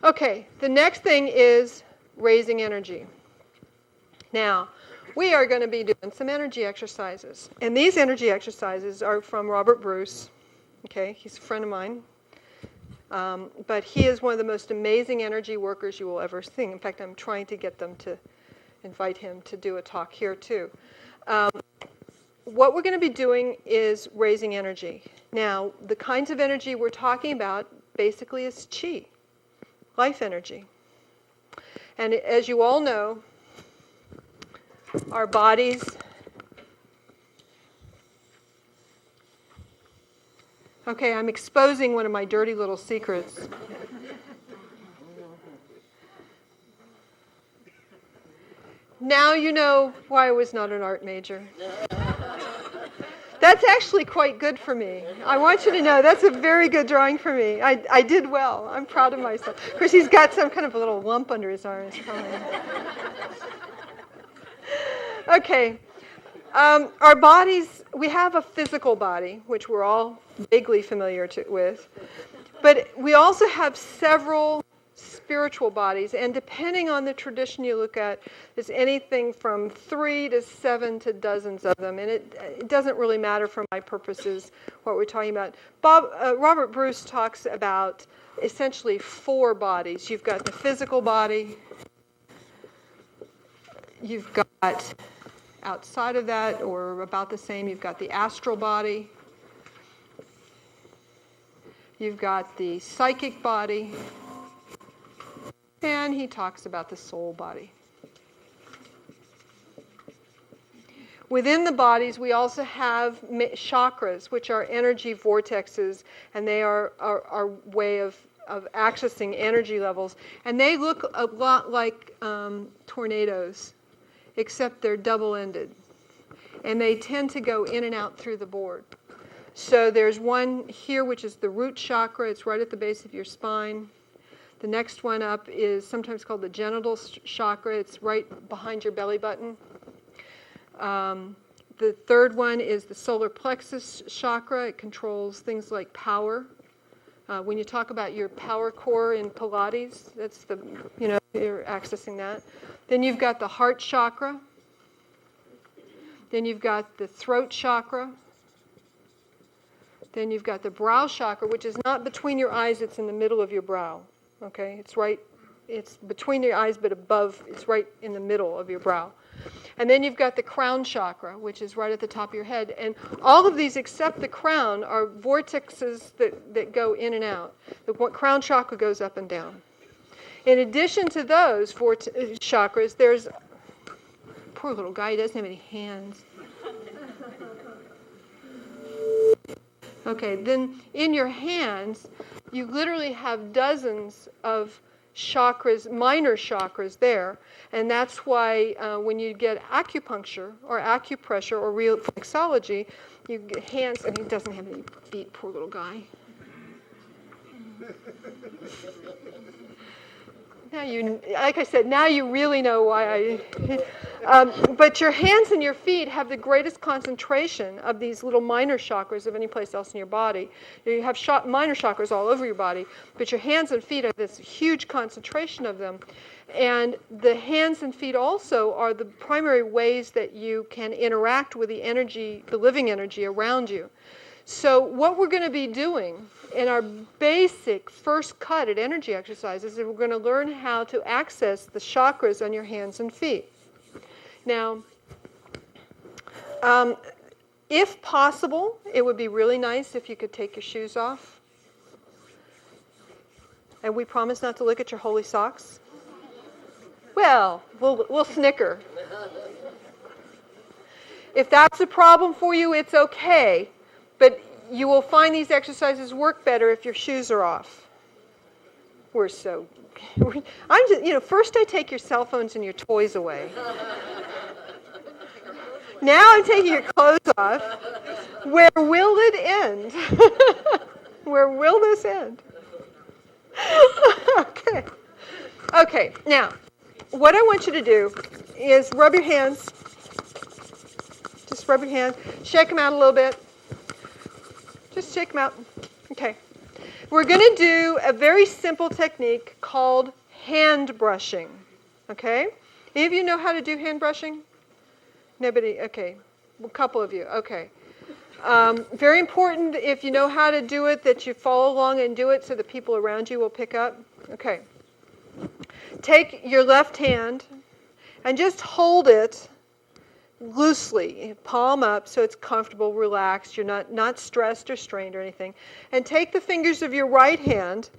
Okay, the next thing is raising energy. Now, we are going to be doing some energy exercises. And these energy exercises are from Robert Bruce. Okay, he's a friend of mine. But he is one of the most amazing energy workers you will ever see. In fact, I'm trying to get them to invite him to do a talk here too. What we're going to be doing is raising energy. Now, the kinds of energy we're talking about basically is chi, life energy. And as you all know, our bodies okay, I'm exposing one of my dirty little secrets. Now you know why I was not an art major. That's actually quite good for me. I want you to know that's a very good drawing for me. I did well. I'm proud of myself. Of course, he's got some kind of a little lump under his arm. Okay. Our bodies, we have a physical body, which we're all vaguely familiar with. But we also have several spiritual bodies, and depending on the tradition you look at, there's anything from 3 to 7 to dozens of them, and it doesn't really matter for my purposes what we're talking about. Robert Bruce talks about essentially 4 bodies. You've got the physical body, you've got outside of that, or about the same, you've got the astral body, you've got the psychic body, and he talks about the soul body. Within the bodies, we also have chakras, which are energy vortexes, and they are our way of accessing energy levels. And they look a lot like tornadoes, except they're double-ended. And they tend to go in and out through the board. So there's one here, which is the root chakra. It's right at the base of your spine. The next one up is sometimes called the genital chakra. It's right behind your belly button. The third one is the solar plexus chakra. It controls things like power. When you talk about your power core in Pilates, that's you're accessing that. Then you've got the heart chakra. Then you've got the throat chakra. Then you've got the brow chakra, which is not between your eyes, it's in the middle of your brow. Okay, it's between your eyes, but above, it's right in the middle of your brow. And then you've got the crown chakra, which is right at the top of your head. And all of these, except the crown, are vortexes that go in and out. The crown chakra goes up and down. In addition to those chakras, there's, poor little guy, he doesn't have any hands. Okay, then in your hands, you literally have dozens of chakras, minor chakras there, and that's why when you get acupuncture or acupressure or reflexology, you get hands, and he doesn't have any feet, poor little guy. Now like I said, now you really know why but your hands and your feet have the greatest concentration of these little minor chakras of any place else in your body. You have minor chakras all over your body, but your hands and feet have this huge concentration of them. And the hands and feet also are the primary ways that you can interact with the energy, the living energy around you. So what we're going to be doing in our basic first cut at energy exercises is we're going to learn how to access the chakras on your hands and feet. Now, if possible, it would be really nice if you could take your shoes off. And we promise not to look at your holy socks. Well, we'll snicker. If that's a problem for you, it's okay. But you will find these exercises work better if your shoes are off. I'm just, first I take your cell phones and your toys away. Now I'm taking your clothes off. Where will it end? Where will this end? Okay, now, what I want you to do is rub your hands. Just rub your hands. Shake them out a little bit. Just shake them out. Okay. We're going to do a very simple technique called hand brushing. Okay? Any of you know how to do hand brushing? Nobody? Okay. A couple of you. Okay. Very important, if you know how to do it, that you follow along and do it so the people around you will pick up. Okay. Take your left hand and just hold it loosely, palm up so it's comfortable, relaxed. You're not stressed or strained or anything. And take the fingers of your right hand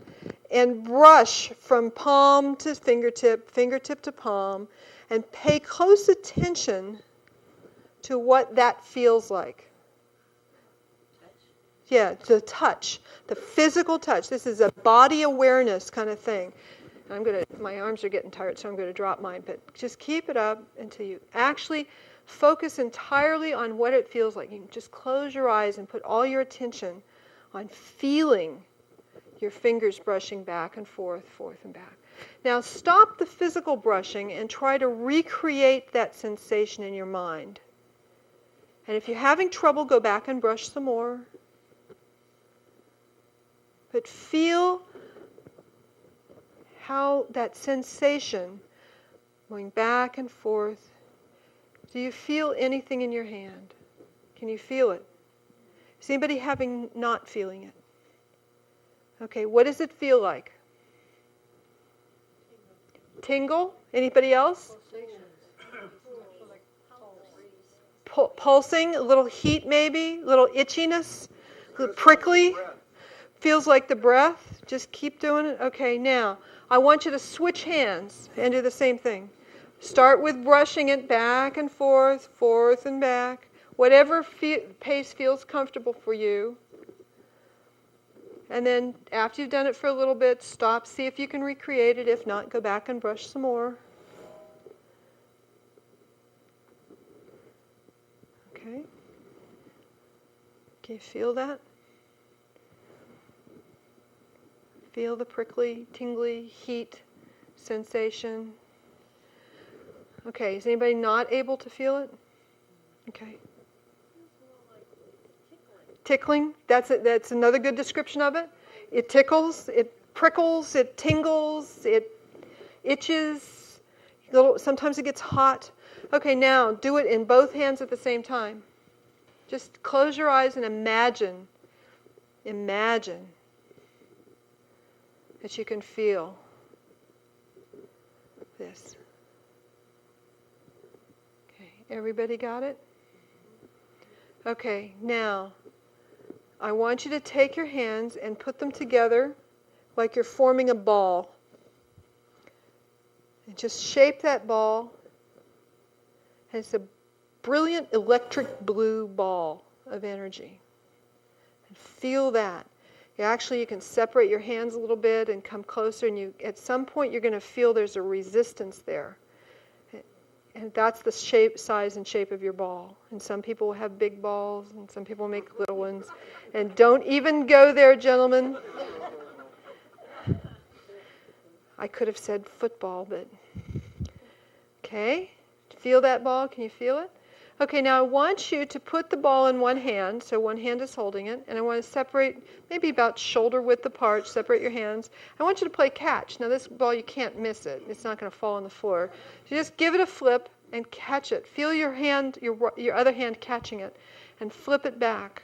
and brush from palm to fingertip, fingertip to palm, and pay close attention to what that feels like. Yeah, the touch, the physical touch. This is a body awareness kind of thing. My arms are getting tired, so I'm going to drop mine, but just keep it up until you actually focus entirely on what it feels like. You can just close your eyes and put all your attention on feeling your fingers brushing back and forth, forth and back. Now stop the physical brushing and try to recreate that sensation in your mind. And if you're having trouble, go back and brush some more. But feel how that sensation going back and forth. Do you feel anything in your hand? Can you feel it? Is anybody having not feeling it? Okay, what does it feel like? Tingle? Anybody else? Pulsing, a little heat maybe, a little itchiness, a little prickly. Feels like the breath. Just keep doing it. Okay, now I want you to switch hands and do the same thing. Start with brushing it back and forth, forth and back. Whatever pace feels comfortable for you. And then after you've done it for a little bit, stop, see if you can recreate it. If not, go back and brush some more. Okay. Can you feel that? Feel the prickly, tingly, heat sensation. Okay, is anybody not able to feel it? Okay. Tickling, that's another good description of it. It tickles, it prickles, it tingles, it itches. Sometimes it gets hot. Okay, now do it in both hands at the same time. Just close your eyes and imagine that you can feel this. Okay, everybody got it? Okay, now I want you to take your hands and put them together like you're forming a ball. And just shape that ball. And it's a brilliant electric blue ball of energy. And feel that. You can separate your hands a little bit and come closer, and at some point you're going to feel there's a resistance there. And that's the shape, size, and shape of your ball. And some people will have big balls, and some people make little ones. And don't even go there, gentlemen. I could have said football, but... Okay, feel that ball? Can you feel it? Okay, now I want you to put the ball in one hand, so one hand is holding it, and I want to separate, maybe about shoulder width apart, separate your hands. I want you to play catch. Now this ball, you can't miss it. It's not going to fall on the floor. So just give it a flip and catch it. Feel your hand, your other hand catching it, and flip it back.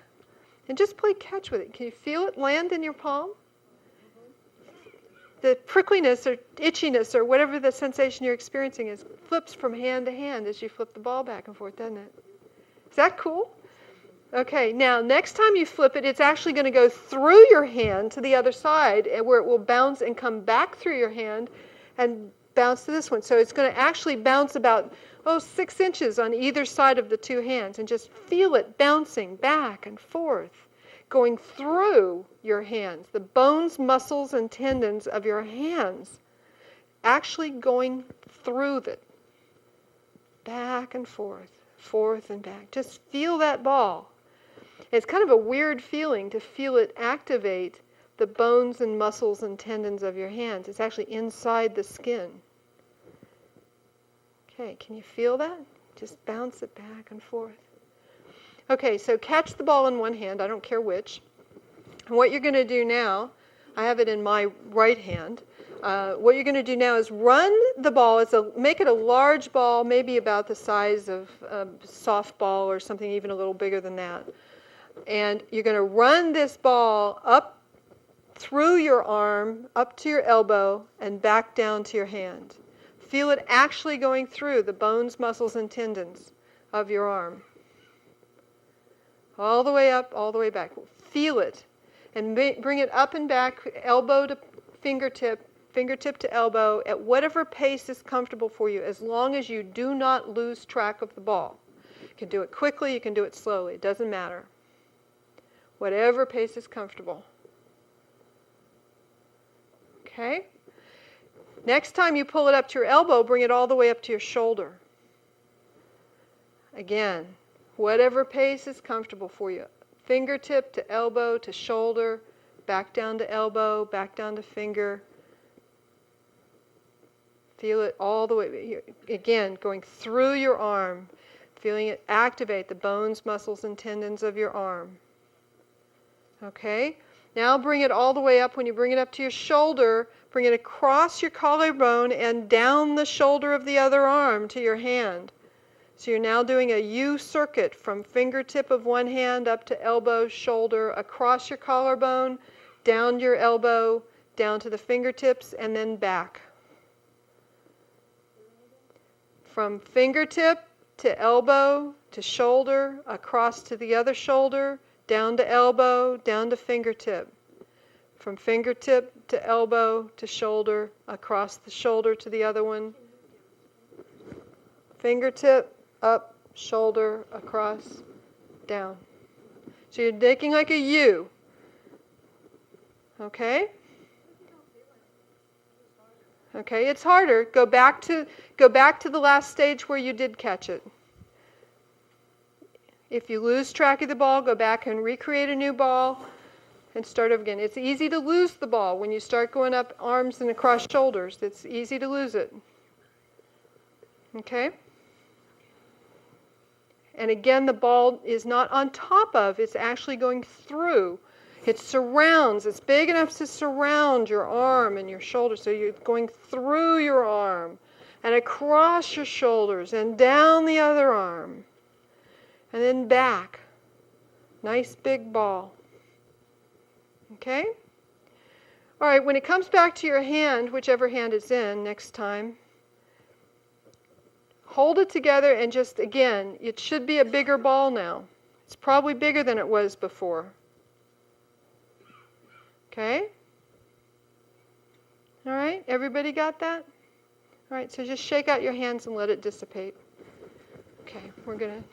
And just play catch with it. Can you feel it land in your palm? The prickliness or itchiness or whatever the sensation you're experiencing is flips from hand to hand as you flip the ball back and forth, doesn't it? Is that cool? Okay, now next time you flip it, it's actually going to go through your hand to the other side where it will bounce and come back through your hand and bounce to this one. So it's going to actually bounce about 6 inches on either side of the two hands, and just feel it bouncing back and forth, going through your hands, the bones, muscles, and tendons of your hands, actually going through it, back and forth, forth and back. Just feel that ball. It's kind of a weird feeling to feel it activate the bones and muscles and tendons of your hands. It's actually inside the skin. Okay, can you feel that? Just bounce it back and forth. Okay, so catch the ball in one hand, I don't care which. And what you're going to do now, I have it in my right hand. What you're going to do now is run the ball. Make it a large ball, maybe about the size of a softball or something even a little bigger than that. And you're going to run this ball up through your arm, up to your elbow, and back down to your hand. Feel it actually going through the bones, muscles, and tendons of your arm. All the way up, all the way back. Feel it. And bring it up and back, elbow to fingertip, fingertip to elbow, at whatever pace is comfortable for you, as long as you do not lose track of the ball. You can do it quickly, you can do it slowly. It doesn't matter. Whatever pace is comfortable. Okay? Next time you pull it up to your elbow, bring it all the way up to your shoulder. Again, whatever pace is comfortable for you. Fingertip to elbow to shoulder, back down to elbow, back down to finger. Feel it all the way, again, going through your arm, feeling it activate the bones, muscles, and tendons of your arm. Okay? Now bring it all the way up. When you bring it up to your shoulder, bring it across your collarbone and down the shoulder of the other arm to your hand. So you're now doing a U circuit from fingertip of one hand up to elbow, shoulder, across your collarbone, down your elbow, down to the fingertips, and then back. From fingertip to elbow to shoulder, across to the other shoulder, down to elbow, down to fingertip. From fingertip to elbow to shoulder, across the shoulder to the other one. Fingertip, up, shoulder, across, down. So you're making like a U. Okay? Okay, it's harder. Go back to the last stage where you did catch it. If you lose track of the ball, go back and recreate a new ball and start over again. It's easy to lose the ball when you start going up arms and across shoulders. It's easy to lose it. Okay? And again, the ball is not on top of, it's actually going through. It surrounds, it's big enough to surround your arm and your shoulder. So you're going through your arm and across your shoulders and down the other arm. And then back. Nice big ball. Okay? All right, when it comes back to your hand, whichever hand it's in next time, hold it together and just, again, it should be a bigger ball now. It's probably bigger than it was before. Okay? All right, everybody got that? All right, so just shake out your hands and let it dissipate. Okay, we're going to,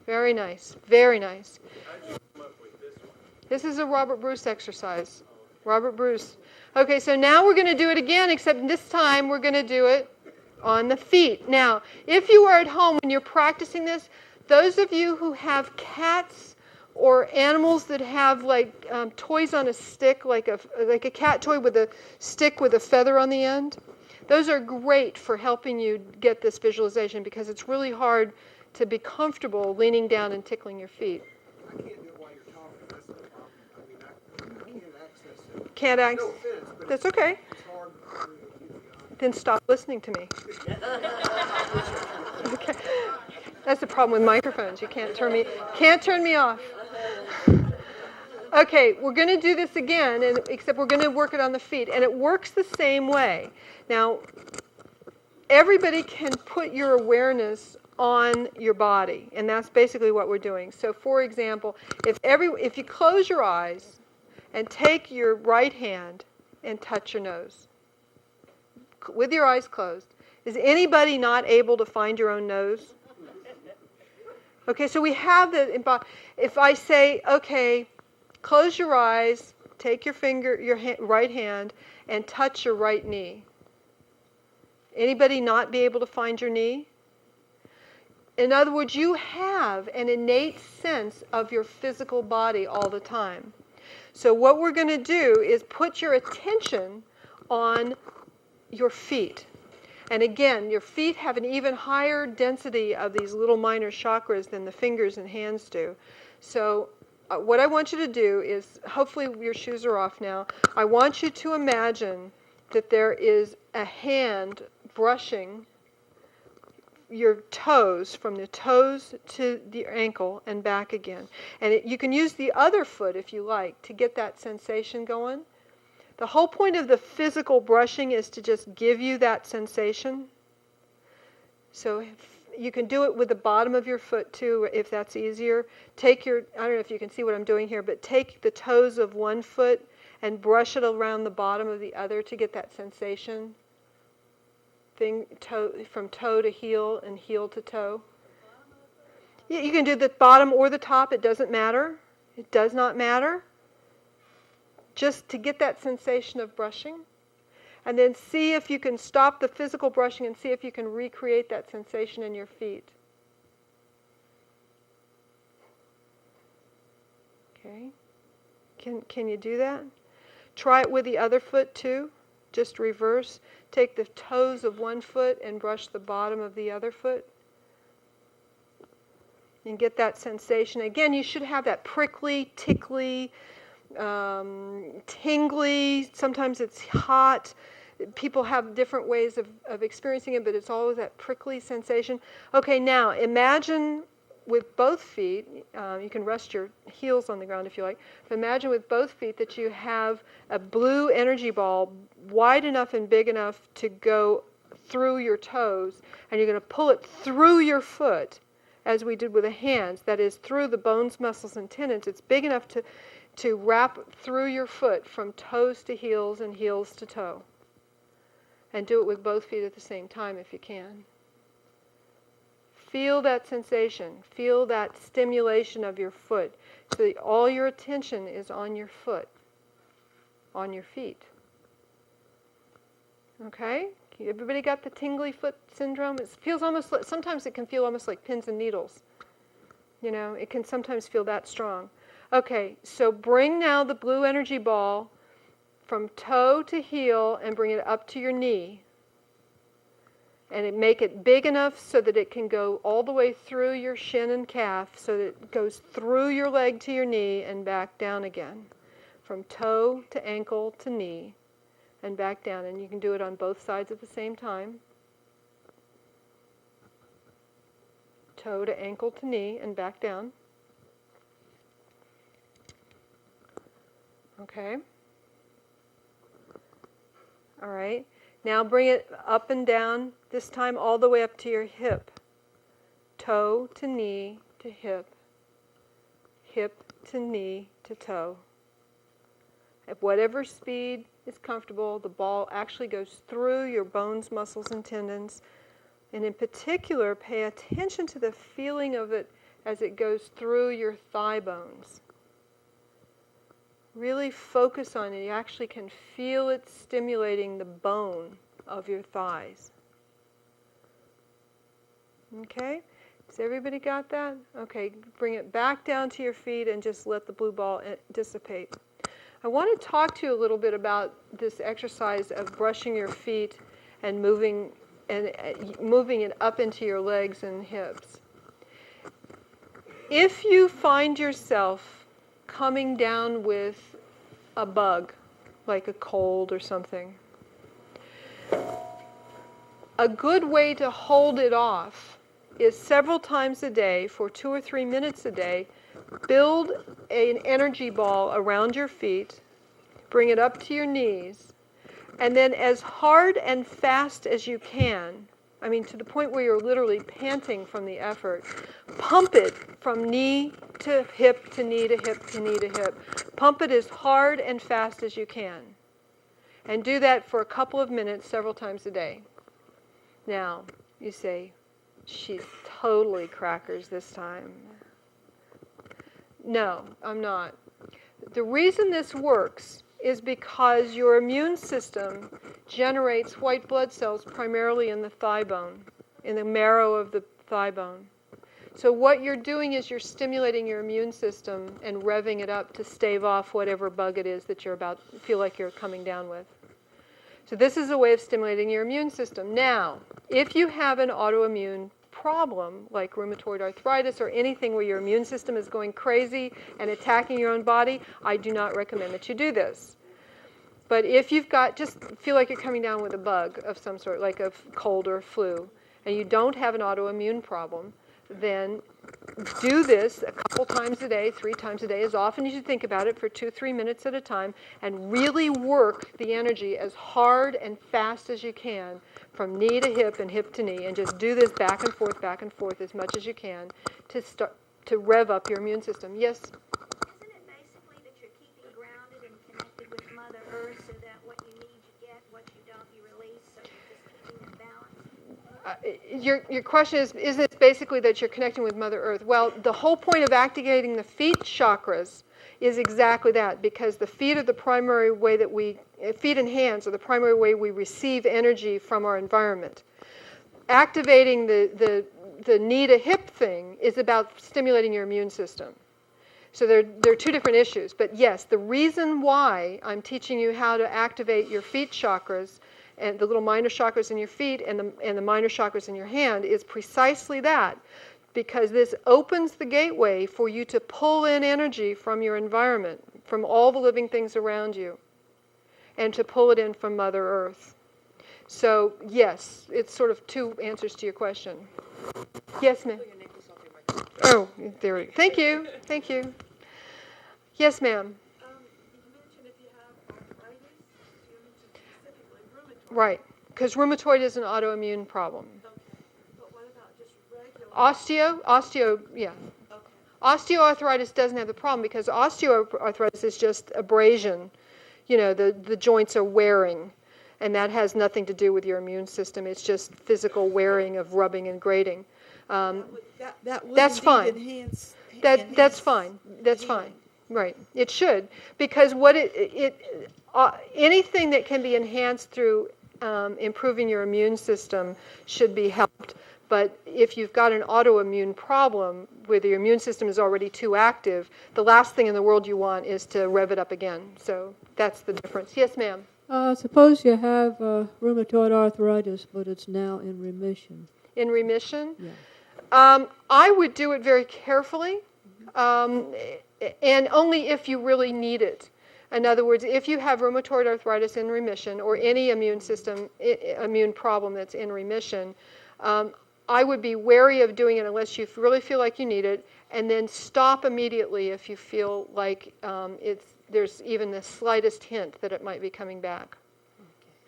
very nice, very nice. How'd you come up with this one? This is a Robert Bruce exercise. Robert Bruce. Okay, so now we're going to do it again, except this time we're going to do it on the feet. Now, if you are at home when you're practicing this, those of you who have cats or animals that have like toys on a stick, like a cat toy with a stick with a feather on the end, those are great for helping you get this visualization because it's really hard to be comfortable leaning down and tickling your feet. I can't do it while you're talking. That's the problem. I mean, I can't access it. Can't No access. offense, but That's okay. it's hard for me to keep it on. Then stop listening to me. Okay. That's the problem with microphones. You can't turn me off. Okay, we're going to do this again, except we're going to work it on the feet, and it works the same way. Now, everybody can put your awareness on your body, and that's basically what we're doing. So, for example, if you close your eyes and take your right hand and touch your nose with your eyes closed, is anybody not able to find your own nose? Okay, so we have the. If I say, okay, close your eyes, take your right hand, and touch your right knee. Anybody not be able to find your knee? In other words, you have an innate sense of your physical body all the time. So what we're going to do is put your attention on your feet. And again, your feet have an even higher density of these little minor chakras than the fingers and hands do. So what I want you to do is, hopefully your shoes are off now, I want you to imagine that there is a hand brushing your toes, from the toes to the ankle and back again. And you can use the other foot if you like to get that sensation going. The whole point of the physical brushing is to just give you that sensation. So you can do it with the bottom of your foot too, if that's easier. Take your, I don't know if you can see what I'm doing here, but take the toes of one foot and brush it around the bottom of the other to get that sensation. From toe to heel and heel to toe. Yeah, you can do the bottom or the top. It doesn't matter. It does not matter. Just to get that sensation of brushing. And then see if you can stop the physical brushing and see if you can recreate that sensation in your feet. Okay. Can you do that? Try it with the other foot too. Just reverse. Take the toes of one foot and brush the bottom of the other foot. And get that sensation. Again, you should have that prickly, tickly, tingly. Sometimes it's hot. People have different ways of experiencing it, but it's always that prickly sensation. Okay, now imagine with both feet, you can rest your heels on the ground if you like, but imagine with both feet that you have a blue energy ball wide enough and big enough to go through your toes, and you're going to pull it through your foot as we did with the hands, that is through the bones, muscles, and tendons. It's big enough to wrap through your foot from toes to heels and heels to toe. And do it with both feet at the same time if you can. Feel that sensation. Feel that stimulation of your foot. So that all your attention is on your foot, on your feet. Okay? Everybody got the tingly foot syndrome? It feels almost like, sometimes it can feel almost like pins and needles. You know, it can sometimes feel that strong. Okay, so bring now the blue energy ball from toe to heel and bring it up to your knee. And make it big enough so that it can go all the way through your shin and calf, so that it goes through your leg to your knee and back down again. From toe to ankle to knee and back down. And you can do it on both sides at the same time. Toe to ankle to knee and back down. Okay. All right. Now bring it up and down, this time all the way up to your hip. Toe to knee to hip. Hip to knee to toe. At whatever speed is comfortable, the ball actually goes through your bones, muscles, and tendons. And in particular, pay attention to the feeling of it as it goes through your thigh bones. Really focus on it. You actually can feel it stimulating the bone of your thighs. Okay? Has everybody got that? Okay, bring it back down to your feet and just let the blue ball dissipate. I want to talk to you a little bit about this exercise of brushing your feet and moving it up into your legs and hips. If you find yourself coming down with a bug, like a cold or something, a good way to hold it off is several times a day, for 2 or 3 minutes a day, build an energy ball around your feet, bring it up to your knees, and then as hard and fast as you can, I mean to the point where you're literally panting from the effort, pump it from knee to hip to knee to hip to knee to hip. Pump it as hard and fast as you can. And do that for a couple of minutes several times a day. Now, you say, she's totally crackers this time. No, I'm not. The reason this works is because your immune system generates white blood cells primarily in the thigh bone, in the marrow of the thigh bone. So what you're doing is you're stimulating your immune system and revving it up to stave off whatever bug it is that feel like you're coming down with. So this is a way of stimulating your immune system. Now, if you have an autoimmune problem, like rheumatoid arthritis or anything where your immune system is going crazy and attacking your own body, I do not recommend that you do this. But if you've got, just feel like you're coming down with a bug of some sort, like a cold or flu, and you don't have an autoimmune problem, then do this a couple times a day, 3 times a day, as often as you think about it, for 2-3 minutes at a time, and really work the energy as hard and fast as you can from knee to hip and hip to knee, and just do this back and forth as much as you can to rev up your immune system. Yes? Isn't it basically that you're keeping grounded and connected with Mother Earth so that what you need you get, what you don't you release, so you're just keeping in balance? Your question is it basically that you're connecting with Mother Earth? Well, the whole point of activating the feet chakras is exactly that, because the feet are the primary way that feet and hands are the primary way we receive energy from our environment. Activating the knee to hip thing is about stimulating your immune system. So there are 2 different issues. But yes, the reason why I'm teaching you how to activate your feet chakras and the little minor chakras in your feet and the minor chakras in your hand is precisely that, because this opens the gateway for you to pull in energy from your environment, from all the living things around you, and to pull it in from Mother Earth. So yes, it's sort of 2 answers to your question. Yes, ma'am. Oh, there we go. Thank you. Thank you. Yes, ma'am. You mentioned if you have arthritis, you mentioned specifically rheumatoid. Right, because rheumatoid is an autoimmune problem. Okay. But what about just regular? Yeah. Okay. Osteoarthritis doesn't have the problem because osteoarthritis is just abrasion. You know, the joints are wearing, and that has nothing to do with your immune system. It's just physical wearing of rubbing and grating. That would That's indeed fine. enhance That's fine. That's healing. fine. Right. It should, because anything that can be enhanced through improving your immune system should be helped. But if you've got an autoimmune problem where your immune system is already too active, the last thing in the world you want is to rev it up again. So that's the difference. Yes, ma'am. Suppose you have rheumatoid arthritis, but it's now in remission. In remission? Yeah. I would do it very carefully, and only if you really need it. In other words, if you have rheumatoid arthritis in remission or any immune problem that's in remission, I would be wary of doing it unless you really feel like you need it, and then stop immediately if you feel like there's even the slightest hint that it might be coming back.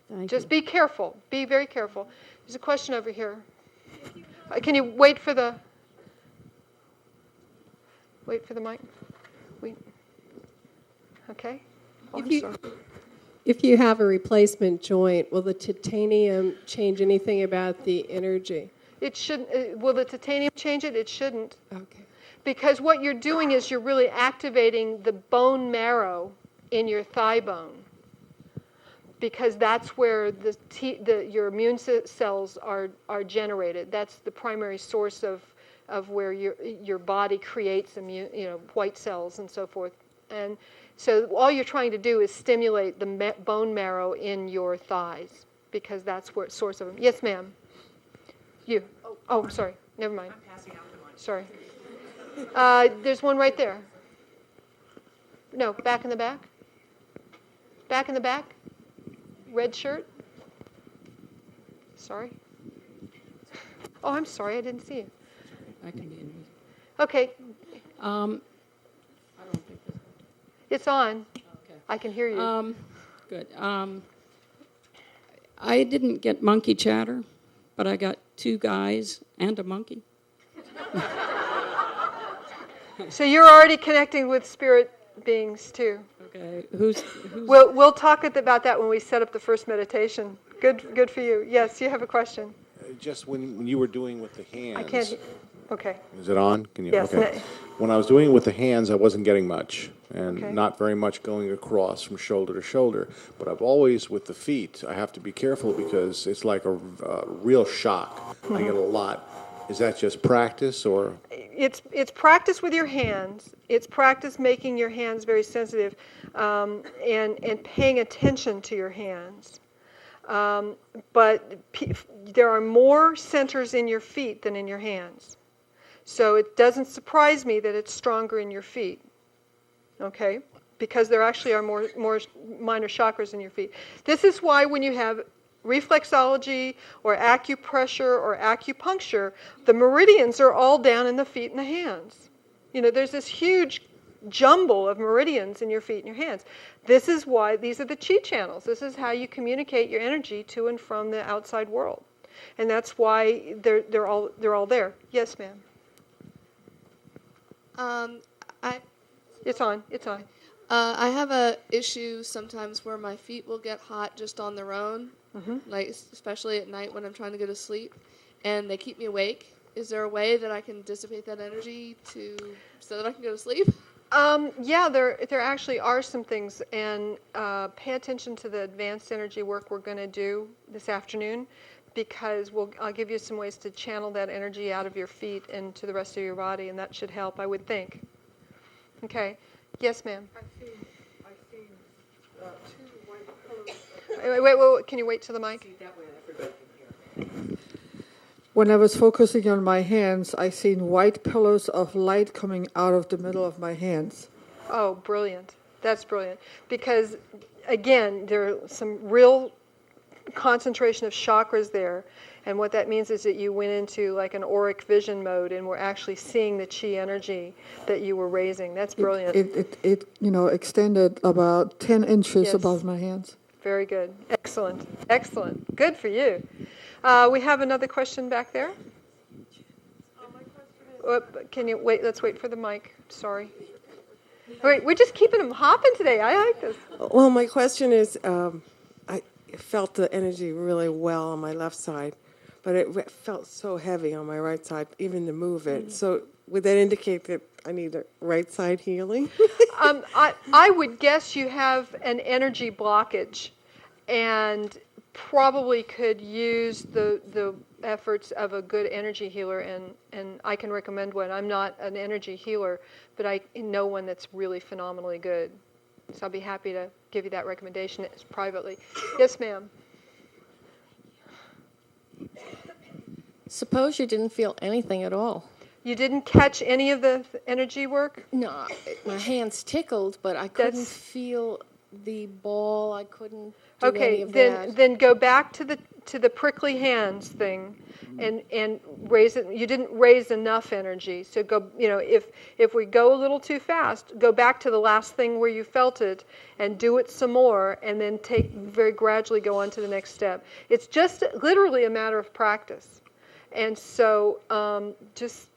Thank Just you. be careful. Be very careful. There's a question over here. Can you wait for the mic? Okay. Oh, I'm sorry. If you have a replacement joint, will the titanium change anything about the energy? It shouldn't. Will the titanium change it? It shouldn't. Okay. Because what you're doing is you're really activating the bone marrow in your thigh bone. Because that's where your immune cells are generated. That's the primary source of where your body creates white cells and so forth. And so all you're trying to do is stimulate the bone marrow in your thighs, because that's where it's source of them. Yes, ma'am. You. Oh, sorry. Never mind. I'm passing out the mic. Sorry. There's one right there. No, back in the back. Back in the back. Red shirt. Sorry. Oh, I'm sorry. I didn't see you. I can be in. Okay. I don't think this. It's on. Okay. I can hear you. Good. I didn't get monkey chatter, but I got 2 guys and a monkey. So you're already connecting with spirit beings too. Okay. Who's We'll talk about that when we set up the first meditation. Good for you. Yes, you have a question. Just when you were doing with the hands. I can't. Okay. Is it on? Can you? Yes. Okay. When I was doing it with the hands, I wasn't getting much, and Okay. not very much going across from shoulder to shoulder. But I've always, with the feet, I have to be careful because it's like a real shock. I get a lot. Is that just practice, or? It's practice with your hands. It's practice making your hands very sensitive, and paying attention to your hands. But there are more centers in your feet than in your hands. So it doesn't surprise me that it's stronger in your feet, okay? Because there actually are more minor chakras in your feet. This is why when you have reflexology or acupressure or acupuncture, the meridians are all down in the feet and the hands. You know, there's this huge jumble of meridians in your feet and your hands. This is why these are the chi channels. This is how you communicate your energy to and from the outside world, and that's why they're all there. Yes, ma'am. I It's on. It's on. I have a issue sometimes where my feet will get hot just on their own, like especially at night when I'm trying to go to sleep, and they keep me awake. Is there a way that I can dissipate that energy so that I can go to sleep? Yeah, there actually are some things, and pay attention to the advanced energy work we're going to do this afternoon, because I'll give you some ways to channel that energy out of your feet into the rest of your body, and that should help, I would think. Okay. Yes, ma'am. I've seen 2 white colors. Wait, can you wait to the mic? That way everybody can hear. When I was focusing on my hands, I seen white pillars of light coming out of the middle of my hands. Oh, brilliant. That's brilliant. Because, again, there are some real concentration of chakras there. And what that means is that you went into like an auric vision mode and were actually seeing the chi energy that you were raising. That's brilliant. It extended about 10 inches Yes. above my hands. Very good. Excellent. Excellent. Good for you. We have another question back there. My question is, Can you wait? Let's wait for the mic. Sorry. All right, we're just keeping them hopping today. I like this. Well, my question is, I felt the energy really well on my left side, but it felt so heavy on my right side, even to move it. So would that indicate that I need a right side healing? I would guess you have an energy blockage, and probably could use the efforts of a good energy healer, and I can recommend one. I'm not an energy healer, but I know one that's really phenomenally good. So I'll be happy to give you that recommendation privately. Yes, ma'am. Suppose you didn't feel anything at all. You didn't catch any of the energy work? No, my hands tickled, but I couldn't feel the ball. I couldn't do any of that. Then go back to the prickly hands thing, and raise it. You didn't raise enough energy. So go. If we go a little too fast, go back to the last thing where you felt it, and do it some more, and then very gradually go on to the next step. It's just literally a matter of practice, and so just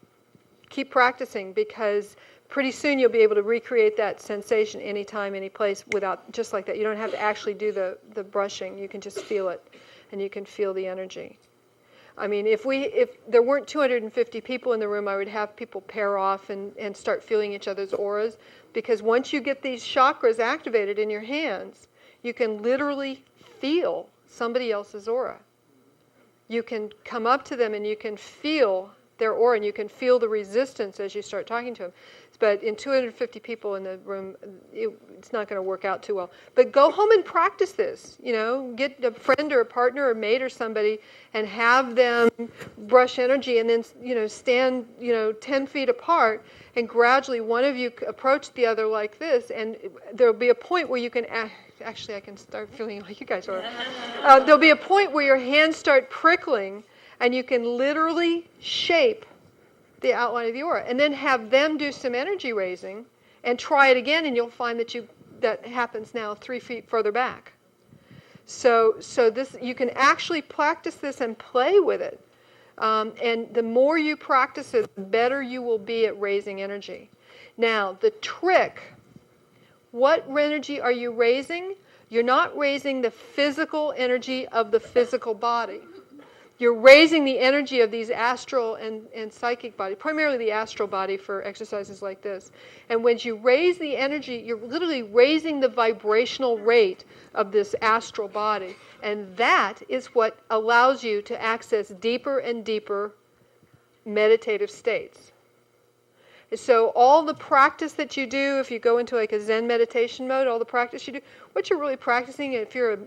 keep practicing, because pretty soon you'll be able to recreate that sensation anytime, any place, without just like that. You don't have to actually do the brushing. You can just feel it, and you can feel the energy. I mean, if there weren't 250 people in the room, I would have people pair off and start feeling each other's auras, because once you get these chakras activated in your hands, you can literally feel somebody else's aura. You can come up to them and you can feel their aura, and you can feel the resistance as you start talking to them. But in 250 people in the room, it's not going to work out too well. But go home and practice this. Get a friend or a partner or a mate or somebody and have them brush energy, and then stand 10 feet apart, and gradually one of you approach the other like this, and there'll be a point where you can actually I can start feeling like you guys are. There'll be a point where your hands start prickling, and you can literally shape the outline of the aura, and then have them do some energy raising, and try it again, and you'll find that happens now 3 feet further back. So this, you can actually practice this and play with it, and the more you practice it, the better you will be at raising energy. Now, the trick: what energy are you raising? You're not raising the physical energy of the physical body. You're raising the energy of these astral and psychic bodies, primarily the astral body for exercises like this. And when you raise the energy, you're literally raising the vibrational rate of this astral body. And that is what allows you to access deeper and deeper meditative states. So all the practice that you do, if you go into like a Zen meditation mode, all the practice you do, what you're really practicing, if you're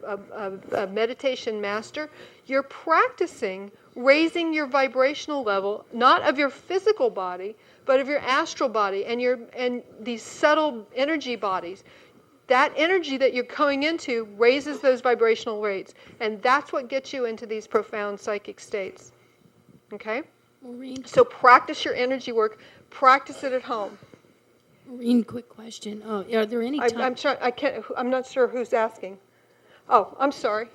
a meditation master, you're practicing raising your vibrational level, not of your physical body, but of your astral body and these subtle energy bodies. That energy that you're going into raises those vibrational rates, and that's what gets you into these profound psychic states. Okay? Maureen, So practice your energy work. Practice it at home. Maureen, quick question. Are there any times? I'm not sure who's asking. Oh, I'm sorry.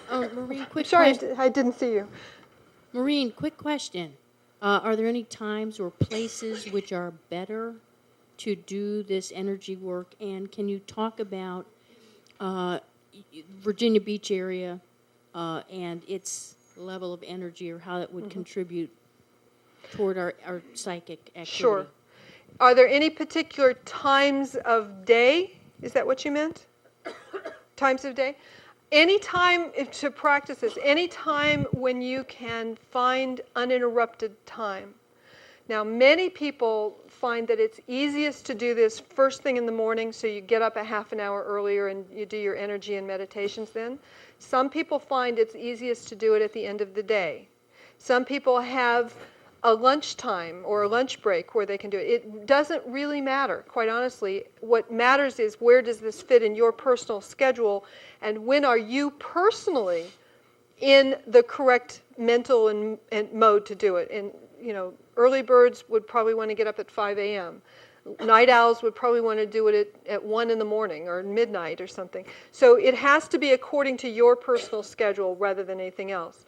Maureen, quick Sorry, question. I didn't see you. Maureen, quick question. Are there any times or places which are better to do this energy work? And can you talk about Virginia Beach area and its level of energy, or how it would contribute toward our psychic activity? Sure. Are there any particular times of day? Is that what you meant? Times of day? Any time to practice this, any time when you can find uninterrupted time. Now, many people find that it's easiest to do this first thing in the morning, so you get up a half an hour earlier and you do your energy and meditations then. Some people find it's easiest to do it at the end of the day. Some people have a lunchtime or a lunch break where they can do it. It doesn't really matter, quite honestly. What matters is where does this fit in your personal schedule, and when are you personally in the correct mental and mode to do it. And, early birds would probably want to get up at 5 a.m. Night owls would probably want to do it at 1 in the morning or midnight or something. So it has to be according to your personal schedule rather than anything else.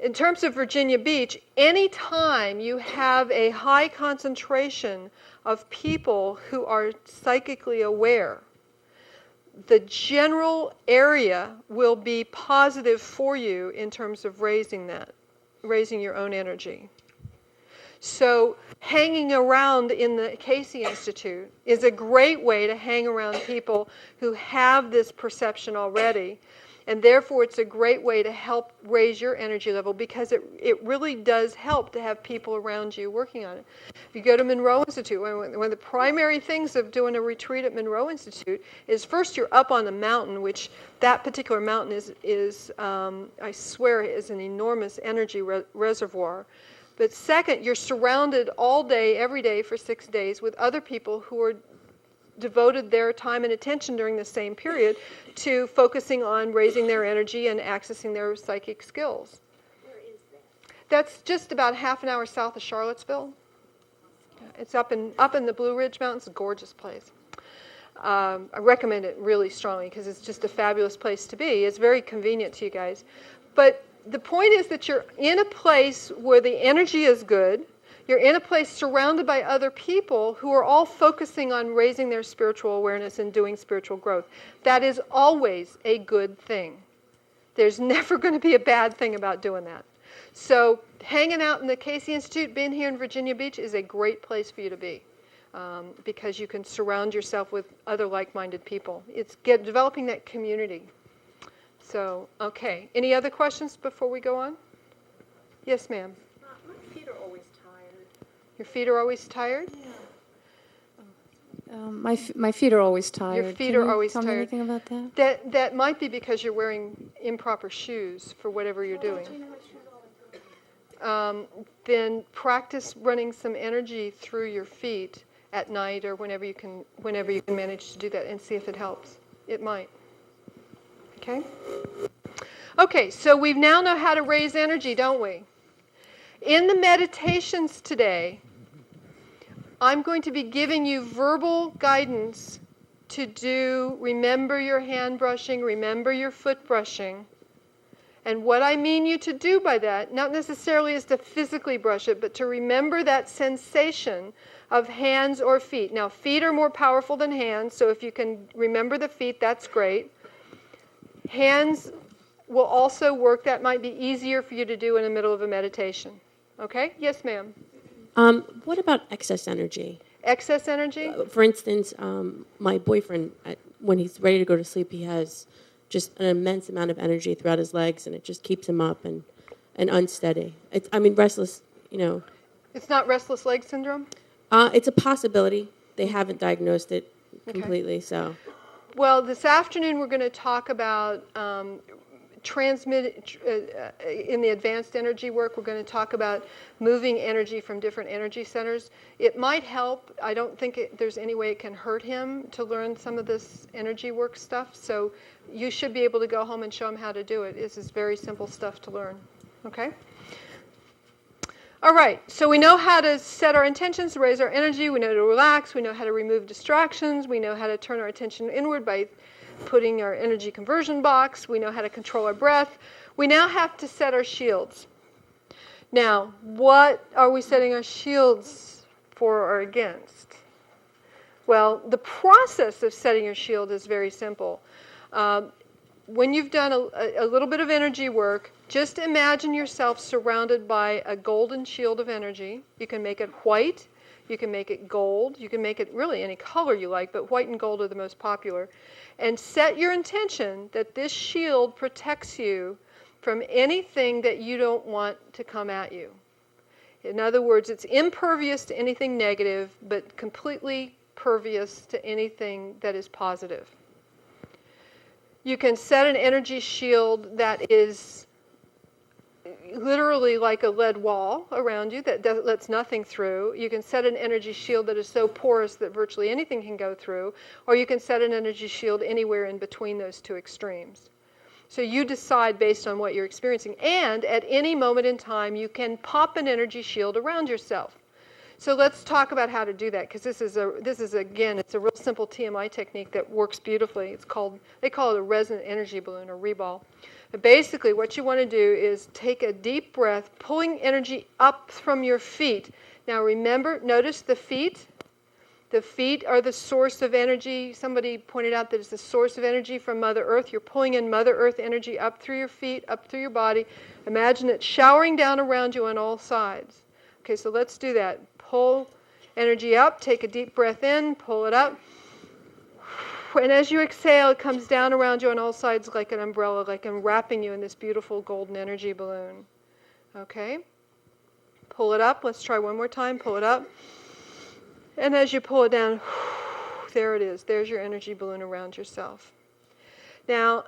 In terms of Virginia Beach, any time you have a high concentration of people who are psychically aware, the general area will be positive for you in terms of raising your own energy. So hanging around in the Casey Institute is a great way to hang around people who have this perception already. And therefore, it's a great way to help raise your energy level, because it really does help to have people around you working on it. If you go to Monroe Institute, one of the primary things of doing a retreat at Monroe Institute is first you're up on the mountain, which that particular mountain is I swear, is an enormous energy reservoir. But second, you're surrounded all day, every day for 6 days with other people who are devoted their time and attention during the same period to focusing on raising their energy and accessing their psychic skills. Where is that? That's just about half an hour south of Charlottesville. It's up in the Blue Ridge Mountains. It's a gorgeous place. I recommend it really strongly because it's just a fabulous place to be. It's very convenient to you guys. But the point is that you're in a place where the energy is good. You're in a place surrounded by other people who are all focusing on raising their spiritual awareness and doing spiritual growth. That is always a good thing. There's never going to be a bad thing about doing that. So hanging out in the Casey Institute, being here in Virginia Beach, is a great place for you to be, because you can surround yourself with other like-minded people. It's developing that community. So, okay. Any other questions before we go on? Yes, ma'am. My feet are always tired. Your feet are always tired? My feet are always tired. Your feet are always tired. Tell me tired. anything about that? That might be because you're wearing improper shoes for whatever you're doing. Then practice running some energy through your feet at night or whenever you can manage to do that, and see if it helps. It might. Okay? Okay, so we now know how to raise energy, don't we? In the meditations today, I'm going to be giving you verbal guidance to do, remember your hand brushing, remember your foot brushing. And what I mean you to do by that, not necessarily is to physically brush it, but to remember that sensation of hands or feet. Now, feet are more powerful than hands, so if you can remember the feet, that's great. Hands will also work. That might be easier for you to do in the middle of a meditation. Okay? Yes, ma'am. What about excess energy? Excess energy? For instance, my boyfriend, when he's ready to go to sleep, he has just an immense amount of energy throughout his legs, and it just keeps him up and unsteady. Restless, It's not restless leg syndrome? It's a possibility. They haven't diagnosed it completely, so. Well, this afternoon we're going to talk about in the advanced energy work, we're going to talk about moving energy from different energy centers. It might help. I don't think there's any way it can hurt him to learn some of this energy work stuff. So you should be able to go home and show him how to do it. This is very simple stuff to learn. Okay? All right, so we know how to set our intentions to raise our energy. We know to relax. We know how to remove distractions. We know how to turn our attention inward by putting our energy conversion box. We know how to control our breath. We now have to set our shields. Now, what are we setting our shields for or against? Well, the process of setting your shield is very simple. When you've done a little bit of energy work, just imagine yourself surrounded by a golden shield of energy. You can make it white. You can make it gold. You can make it really any color you like, but white and gold are the most popular. And set your intention that this shield protects you from anything that you don't want to come at you. In other words, it's impervious to anything negative, but completely pervious to anything that is positive. You can set an energy shield that is literally like a lead wall around you that lets nothing through. You can set an energy shield that is so porous that virtually anything can go through, or you can set an energy shield anywhere in between those two extremes. So you decide based on what you're experiencing, and at any moment in time you can pop an energy shield around yourself. So let's talk about how to do that, because this is again, it's a real simple TMI technique that works beautifully. They call it a resonant energy balloon or reball. But basically what you want to do is take a deep breath, pulling energy up from your feet. Now remember, notice the feet. The feet are the source of energy. Somebody pointed out that it's the source of energy from Mother Earth. You're pulling in Mother Earth energy up through your feet, up through your body. Imagine it showering down around you on all sides. Okay, so let's do that. Pull energy up, take a deep breath in, pull it up. And as you exhale, it comes down around you on all sides like an umbrella, like enwrapping you in this beautiful golden energy balloon. Okay? Pull it up. Let's try one more time. Pull it up. And as you pull it down, there it is. There's your energy balloon around yourself. Now,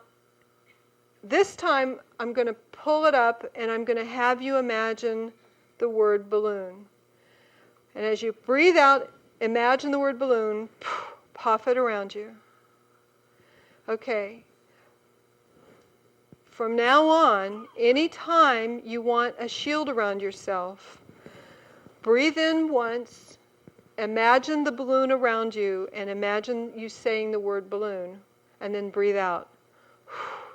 this time I'm going to pull it up and I'm going to have you imagine the word balloon. And as you breathe out, imagine the word balloon, puff it around you. Okay. From now on, anytime you want a shield around yourself, breathe in once, imagine the balloon around you, and imagine you saying the word balloon, and then breathe out.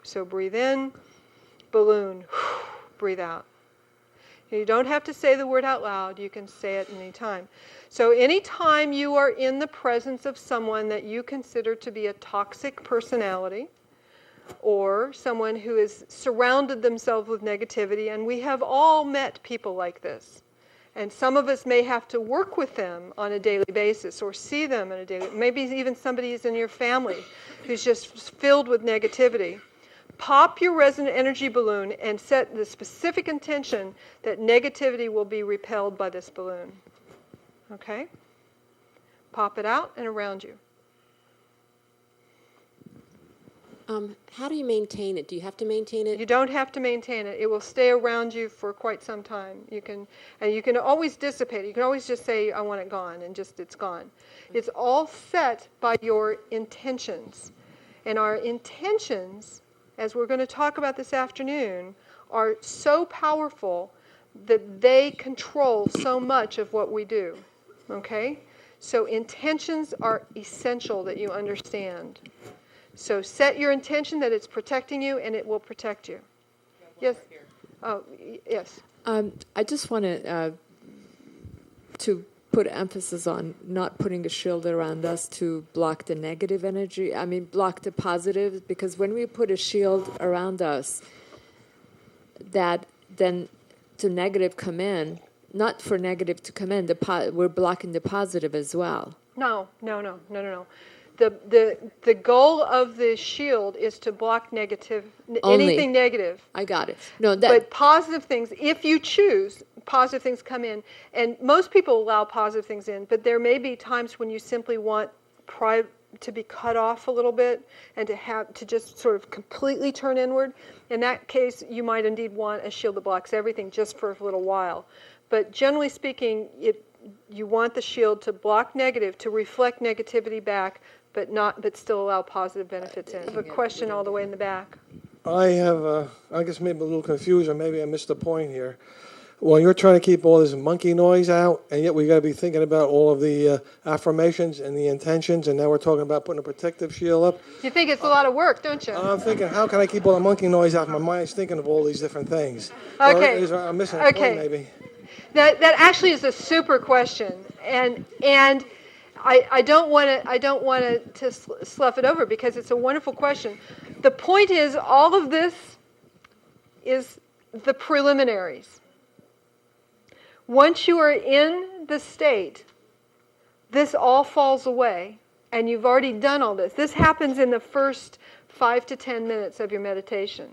So breathe in, balloon, breathe out. You don't have to say the word out loud. You can say it any time. So anytime you are in the presence of someone that you consider to be a toxic personality or someone who has surrounded themselves with negativity, and we have all met people like this, and some of us may have to work with them on a daily basis or see them on a daily, maybe even somebody is in your family who's just filled with negativity. Pop your resonant energy balloon and set the specific intention that negativity will be repelled by this balloon. Okay? Pop it out and around you. How do you maintain it? Do you have to maintain it? You don't have to maintain it. It will stay around you for quite some time. You can always dissipate it. You can always just say, I want it gone, and just it's gone. It's all set by your intentions. And our intentions, as we're going to talk about this afternoon, are so powerful that they control so much of what we do. Okay? So intentions are essential that you understand. So set your intention that it's protecting you, and it will protect you. Yes? Oh, yes. I just want to put emphasis on not putting a shield around us to block the negative energy. I mean, block the positive, because when we put a shield around us, that then to negative come in, not for negative to come in, we're blocking the positive as well. No. The goal of the shield is to block anything negative. I got it. No, but positive things, if you choose, positive things come in. And most people allow positive things in, but there may be times when you simply want to be cut off a little bit and to just sort of completely turn inward. In that case, you might indeed want a shield that blocks everything just for a little while. But generally speaking, you want the shield to block negative, to reflect negativity back, but still allow positive benefits in. I have a question all the way in the back. I have, I guess maybe a little confused, or maybe I missed the point here. Well, you're trying to keep all this monkey noise out, and yet we got to be thinking about all of the affirmations and the intentions, and now we're talking about putting a protective shield up. You think it's a lot of work, don't you? I'm thinking, how can I keep all the monkey noise out? My mind's thinking of all these different things. Okay. I'm missing a point, maybe. That actually is a super question, and I don't want to slough it over because it's a wonderful question. The point is, all of this is the preliminaries. Once you are in the state, this all falls away, and you've already done all this. This happens in the first 5 to 10 minutes of your meditation.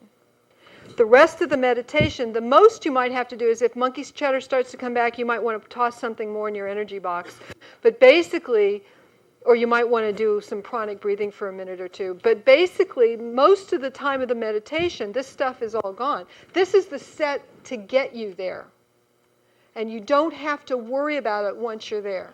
The rest of the meditation, the most you might have to do is if monkey's chatter starts to come back, you might want to toss something more in your energy box. But basically, or you might want to do some pranic breathing for a minute or two. But basically, most of the time of the meditation, this stuff is all gone. This is the set to get you there. And you don't have to worry about it once you're there.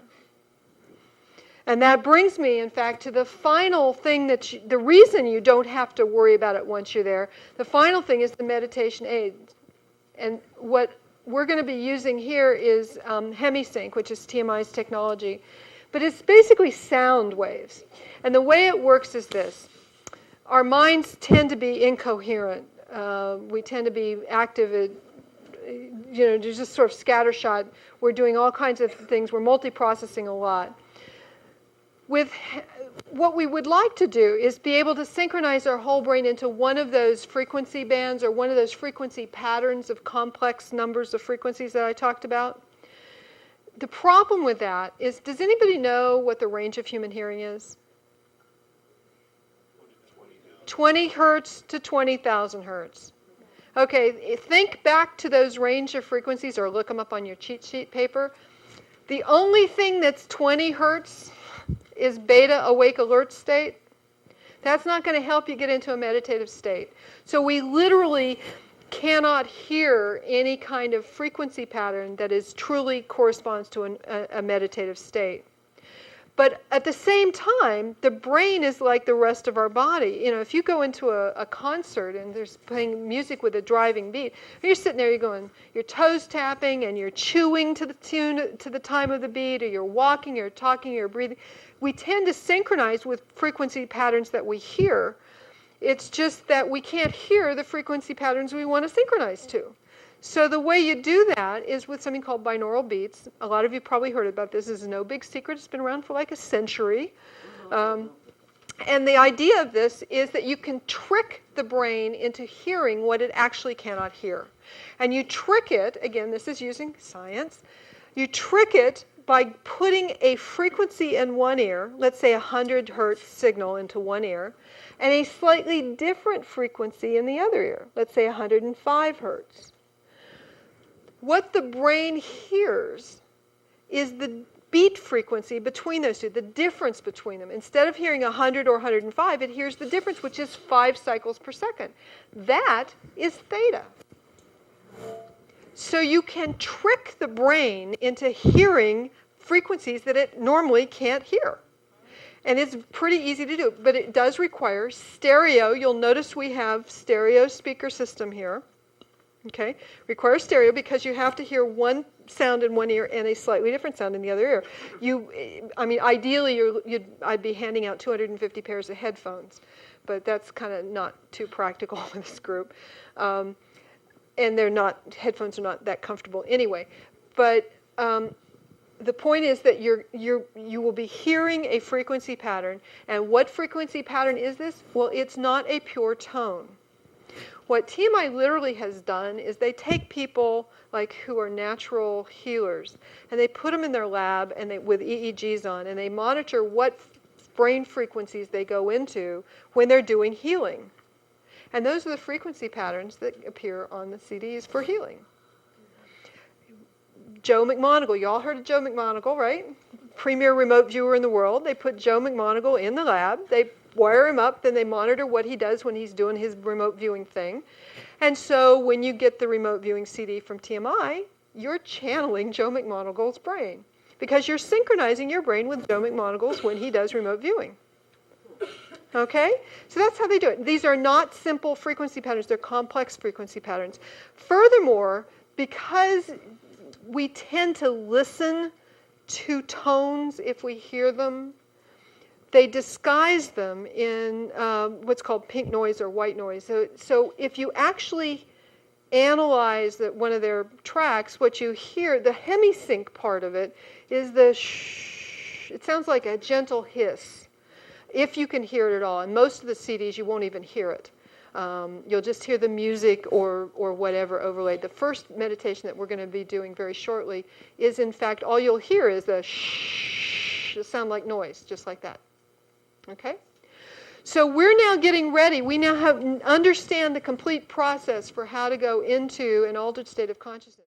And that brings me, in fact, to the final thing the reason you don't have to worry about it once you're there. The final thing is the meditation aids. And what we're going to be using here is HemiSync, which is TMI's technology. But it's basically sound waves. And the way it works is this. Our minds tend to be incoherent. We tend to be active just sort of scattershot. We're doing all kinds of things. We're multiprocessing a lot. What we would like to do is be able to synchronize our whole brain into one of those frequency bands or one of those frequency patterns of complex numbers of frequencies that I talked about. The problem with that is, does anybody know what the range of human hearing is? 20 hertz to 20,000 hertz. Okay, think back to those range of frequencies or look them up on your cheat sheet paper. The only thing that's 20 hertz is beta awake alert state. That's not going to help you get into a meditative state. So we literally cannot hear any kind of frequency pattern that is truly corresponds to a meditative state. But at the same time, the brain is like the rest of our body. If you go into a concert and there's playing music with a driving beat, you're sitting there, you're toes tapping and you're chewing to the tune, to the time of the beat, or you're walking, you're talking, you're breathing. We tend to synchronize with frequency patterns that we hear. It's just that we can't hear the frequency patterns we want to synchronize to. So the way you do that is with something called binaural beats. A lot of you probably heard about this. This is no big secret. It's been around for like a century. And the idea of this is that you can trick the brain into hearing what it actually cannot hear. And you trick it, again, this is using science, you trick it by putting a frequency in one ear, let's say 100 hertz signal into one ear, and a slightly different frequency in the other ear, let's say 105 hertz. What the brain hears is the beat frequency between those two, the difference between them. Instead of hearing 100 or 105, it hears the difference, which is 5 cycles per second. That is theta. So you can trick the brain into hearing frequencies that it normally can't hear. And it's pretty easy to do, but it does require stereo. You'll notice we have stereo speaker system here. Okay, requires stereo because you have to hear one sound in one ear and a slightly different sound in the other ear. Ideally, I'd be handing out 250 pairs of headphones, but that's kind of not too practical for this group. And headphones are not that comfortable anyway. But the point is that you will be hearing a frequency pattern. And what frequency pattern is this? Well, it's not a pure tone. What TMI literally has done is they take people who are natural healers and they put them in their lab and with EEGs on, and they monitor what brain frequencies they go into when they're doing healing. And those are the frequency patterns that appear on the CDs for healing. Joe McMoneagle. You all heard of Joe McMoneagle, right? Premier remote viewer in the world. They put Joe McMoneagle in the lab. They wire him up, then they monitor what he does when he's doing his remote viewing thing. And so when you get the remote viewing CD from TMI, you're channeling Joe McMoneagle's brain because you're synchronizing your brain with Joe McMoneagle's when he does remote viewing. Okay? So that's how they do it. These are not simple frequency patterns. They're complex frequency patterns. Furthermore, because we tend to listen to tones if we hear them, they disguise them in what's called pink noise or white noise. So if you actually analyze one of their tracks, what you hear, the hemisync part of it, is the shh. It sounds like a gentle hiss, if you can hear it at all. And most of the CDs, you won't even hear it. You'll just hear the music or whatever overlaid. The first meditation that we're going to be doing very shortly is, in fact, all you'll hear is the shh. It'll sound like noise, just like that. Okay? So we're now getting ready. We now understand the complete process for how to go into an altered state of consciousness.